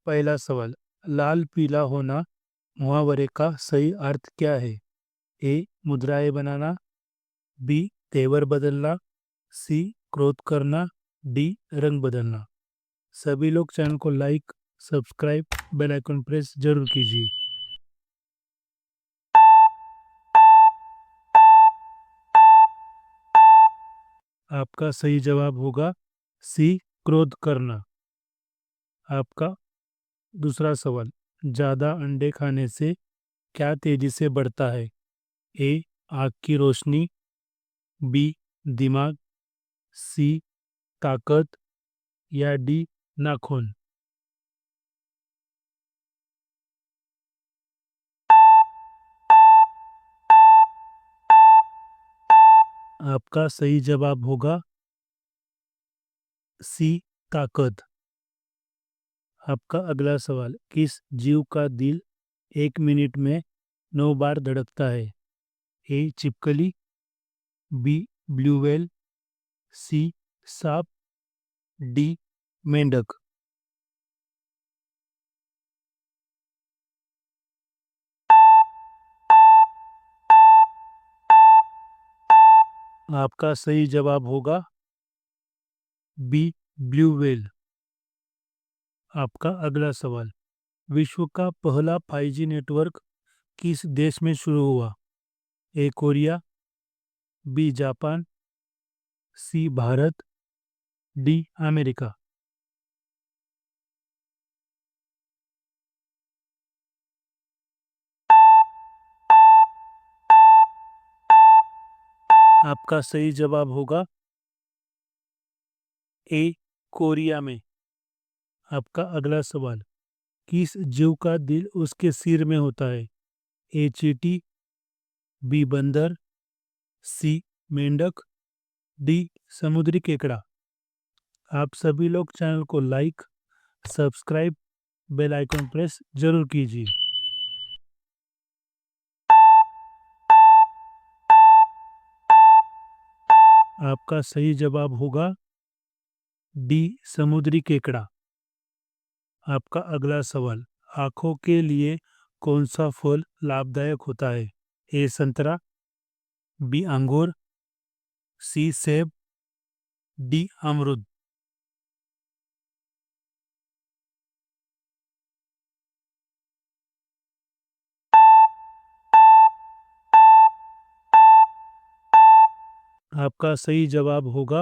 पहला सवाल, लाल पीला होना मुहावरे का सही अर्थ क्या है? ए मुद्राएं बनाना, बी तेवर बदलना, सी क्रोध करना, डी रंग बदलना। सभी लोग चैनल को like, subscribe, bell icon press जरूर कीजिए। आपका सही जवाब होगा सी क्रोध करना। आपका दूसरा सवाल, ज्यादा अंडे खाने से क्या तेजी से बढ़ता है? ए आँख की रोशनी, बी दिमाग, सी ताकत या डी नाखून। आपका सही जवाब होगा सी ताकत। आपका अगला सवाल, किस जीव का दिल 1 मिनट में 9 बार धड़कता है? ए छिपकली, बी ब्लू व्हेल, सी सांप, डी मेंढक। आपका सही जवाब होगा बी ब्लू व्हेल। आपका अगला सवाल, विश्व का पहला 5G नेटवर्क किस देश में शुरू हुआ? ए कोरिया, बी जापान, सी भारत, डी अमेरिका। आपका सही जवाब होगा ए कोरिया में। आपका अगला सवाल, किस जीव का दिल उसके सिर में होता है? ए चींटी, बी बंदर, सी मेंढक, डी समुद्री केकड़ा। आप सभी लोग चैनल को like, subscribe, bell icon press जरूर कीजिए। आपका सही जवाब होगा डी समुद्री केकड़ा। आपका अगला सवाल, आंखों के लिए कौन सा फल लाभदायक होता है? ए संतरा, बी अंगूर, सी सेब, डी अमरूद। आपका सही जवाब होगा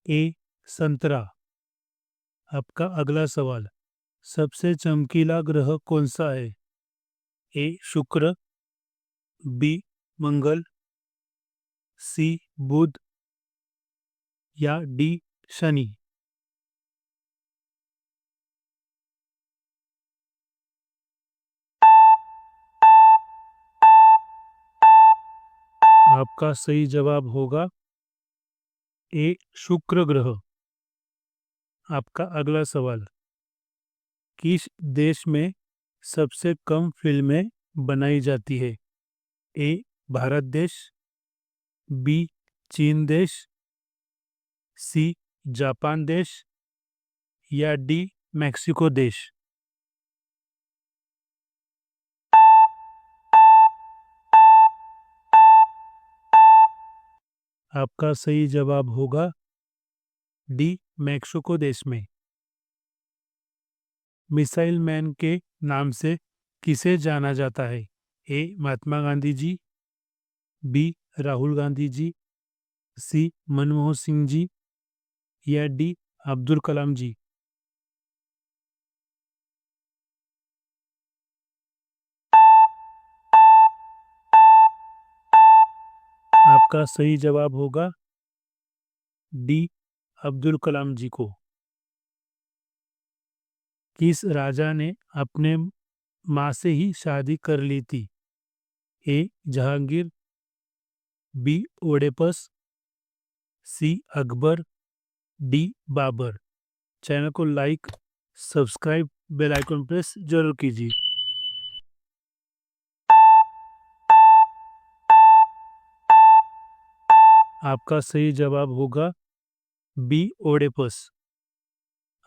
ए संतरा। आपका अगला सवाल, सबसे चमकीला ग्रह कौन सा है? ए शुक्र, बी मंगल, सी बुध या डी शनि। आपका सही जवाब होगा ए शुक्र ग्रह। आपका अगला सवाल, किस देश में सबसे कम फिल्में बनाई जाती है? ए भारत देश, बी चीन देश, सी जापान देश या डी मैक्सिको देश। आपका सही जवाब होगा डी मैक्सिको देश में। मिसाइल मैन के नाम से किसे जाना जाता है? ए महात्मा गांधी जी, बी राहुल गांधी जी, सी मनमोहन सिंह जी या डी अब्दुल कलाम जी। आपका सही जवाब होगा डी अब्दुल कलाम जी को। किस राजा ने अपने माँ से ही शादी कर ली थी? A Jahangir, B Oedipus, C Akbar, D Babur. Channel को like, subscribe, bell icon press जरूर कीजिए। आपका सही जवाब होगा बी ओडेपस।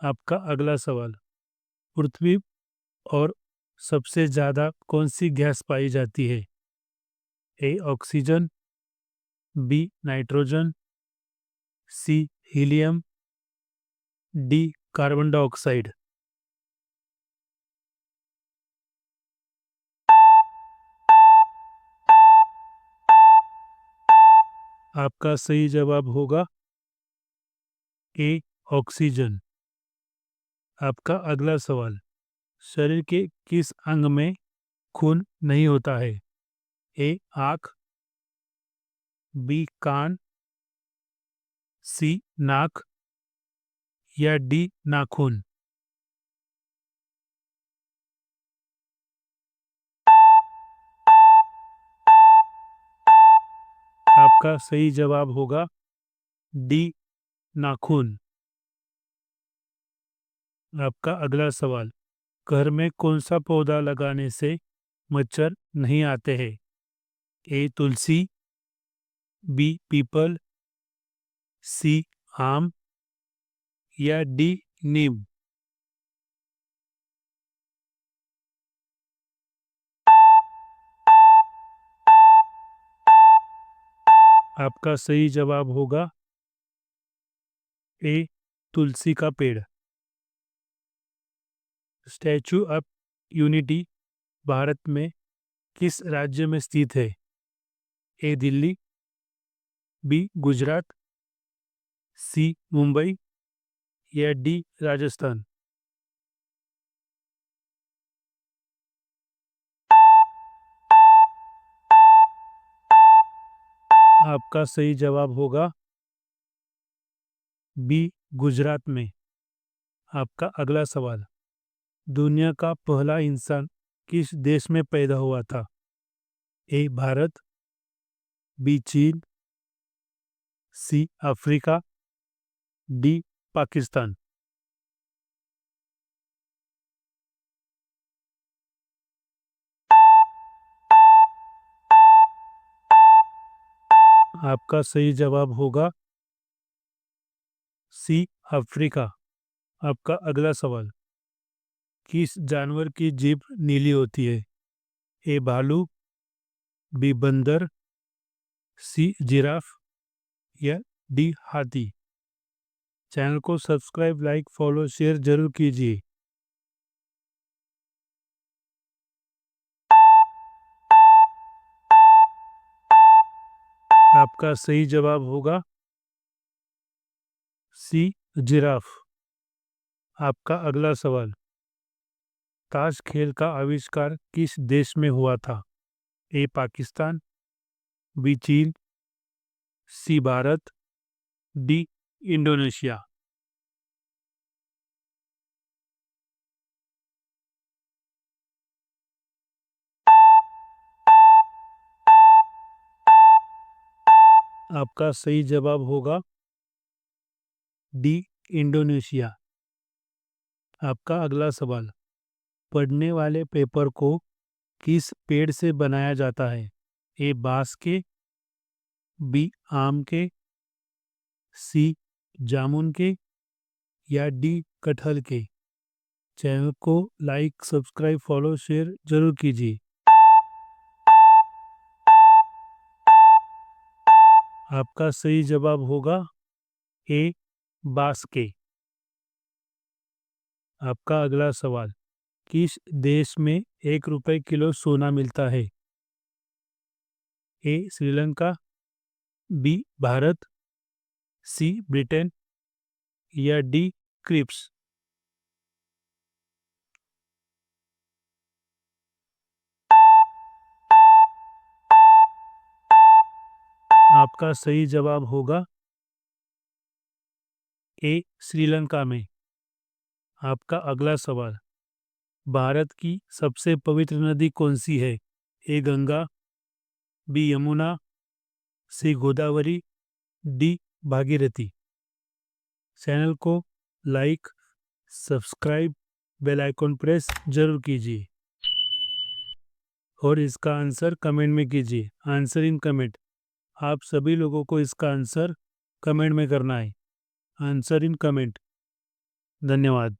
आपका अगला सवाल, पृथ्वी और सबसे ज़्यादा कौन सी गैस पाई जाती है? A oxygen, B nitrogen, C helium, D carbon dioxide. आपका सही जवाब होगा ए ऑक्सीजन। आपका अगला सवाल, शरीर के किस अंग में खून नहीं होता है? ए आँख, बी कान, सी नाक या डी नाखून। आपका सही जवाब होगा डी नाखून। आपका अगला सवाल, घर में कौन सा पौधा लगाने से मच्छर नहीं आते हैं? ए तुलसी, बी पीपल, सी आम या डी नीम। आपका सही जवाब होगा ए तुलसी का पेड़। स्टैचू ऑफ यूनिटी भारत में किस राज्य में स्थित है? ए दिल्ली, बी गुजरात, सी मुंबई या डी राजस्थान। आपका सही जवाब होगा बी गुजरात में। आपका अगला सवाल, दुनिया का पहला इंसान किस देश में पैदा हुआ था? ए भारत, बी चीन, सी अफ्रीका, डी पाकिस्तान। आपका सही जवाब होगा सी अफ्रीका। आपका अगला सवाल, किस जानवर की जीभ नीली होती है? ए भालू, बी बंदर, सी जिराफ या डी हाथी। चैनल को सब्सक्राइब, लाइक, फॉलो, शेयर जरूर कीजिए। आपका सही जवाब होगा सी जिराफ। आपका अगला सवाल, ताश खेल का आविष्कार किस देश में हुआ था? ए पाकिस्तान, बी चीन, सी भारत, डी इंडोनेशिया। आपका सही जवाब होगा डी इंडोनेशिया। आपका अगला सवाल, पढ़ने वाले पेपर को किस पेड़ से बनाया जाता है? ए बांस के, बी आम के, सी जामुन के या डी कटहल के। चैनल को लाइक, सब्सक्राइब, फॉलो, शेयर जरूर कीजिए। आपका सही जवाब होगा ए बांस के। आपका अगला सवाल, किस देश में 1 रुपए किलो सोना मिलता है? ए श्रीलंका, बी भारत, सी ब्रिटेन या डी क्रिप्स। आपका सही जवाब होगा ए श्रीलंका में। आपका अगला सवाल, भारत की सबसे पवित्र नदी कौन सी है? A Ganga, B Yamuna, C Godavari, D Bhagirathi. Channel को like, subscribe, bell icon press जरूर कीजिए और इसका आंसर कमेंट में कीजिए। Answer in comment. आप सभी लोगों को इसका आंसर कमेंट में करना है। Answer in comment. धन्यवाद।